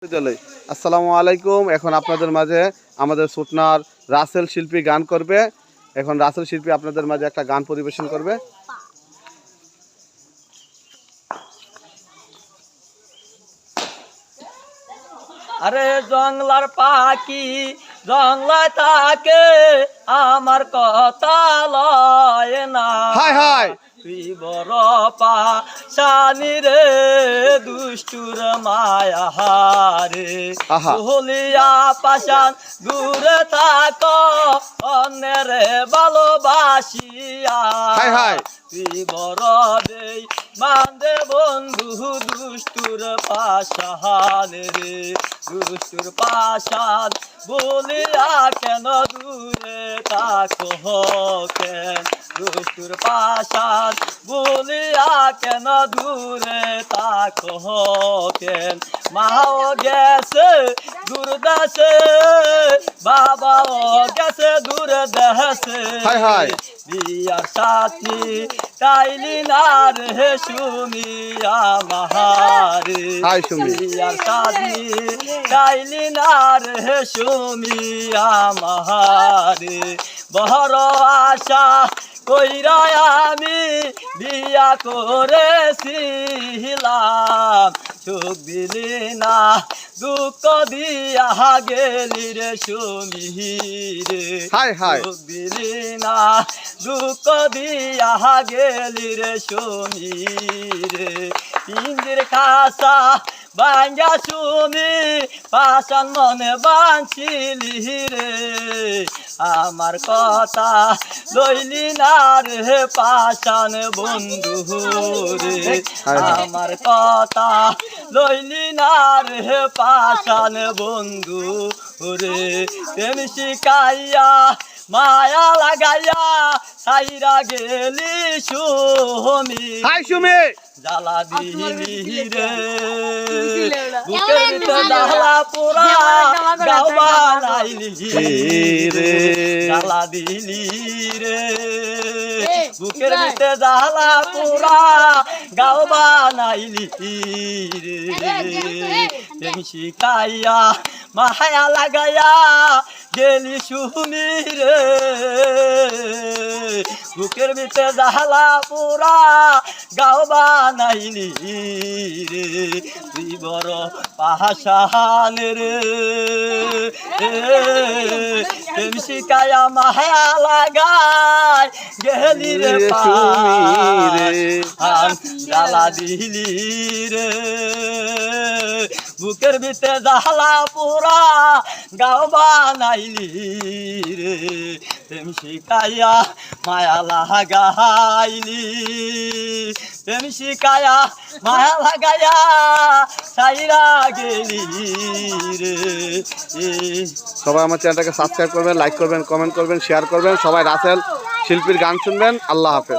আসসালামু আলাইকুম। এখন আপনাদের মাঝে আমাদের সুটনার রাসেল শিল্পী গান করবে। এখন রাসেল শিল্পী আপনাদের মাঝে একটা গান পরিবেশন করবে। আরে জংলার পাখি জংলায় থাকে, আমার কথা লয় না। হাই হাই তুই বড় পাশানি রে, দুষ্টুর মায়া রে। হলিয়া পাশান দূরে থাক, অন্যের ভালোবাসিয়া। হাই হাই তুই বড় দেই মান্দে বন্ধু, দুষ্টুর পাশান রে, দুষ্টুর পাশান বলিয়া কেন দূরে থাকো কেন, দুষ্টুর পাশান বলিয়া কেন দূরে থাকো কেন। মাও গেছে দূর দেশে, বাবাও গেছে দূর দেশে। হাই হাই বিয়ার সাথী তাইলি না রে সুমিয়া মাহারে। হাই সুমি বিয়ার সাথী তাইলি না রে সুমিয়া মাহারে। বড় আশা কইরা আমি বিয়া করেছিলাম, সুখ দিলি না দুঃখ দিয়া গেলি রে সুমি রে। হাই হাই সুখ দিলি না দুঃখ দিয়া গেলি রে সুমি রে। ইন্দির খাসা বাঙ্গা সুমি পাশান মনে বাঁচিলি রে, আমার কথা লইলি না রে পাশান বন্ধু রে। আমার কথা লইলি না রে পাশান বন্ধু রে। তেমনি শিখাইয়া মায়া লাগাইয়া সাইরা গেলি সুমি। হাই সুমি জ্বালা দিলি রে, বুকের ভিতর জ্বালা পোড়া গাও বানাইলি রে। জ্বালা দিলি রে, বুকের ভিতর জ্বালা পোড়া গাও বানাইলি রে। তেমনি শিখাইয়া মায়া লাগাইয়া গেলি সুমি রে, বুকের ভিতরে জ্বালা পোড়া গাও বানাইলি রে। তুই বড় পাশান রে, তেমনি শিখাইয়া মায়া লাগাই গেলি রে পাশান, জ্বালা দিলি রে, বুকের ভিতরে জ্বালা পোড়া গাও বানাইলি রে। তেমনি শিখাইয়া মায়া লাগাইলি, তেমনি শিখাইয়া মায়া লাগাইয়া সাইরা গেলি রে। সবাই আমার চ্যানেলটাকে সাবস্ক্রাইব করবেন, লাইক করবেন, কমেন্ট করবেন, শেয়ার করবেন। সবাই রাসেল শিল্পীর গান শুনবেন। আল্লাহ হাফেজ।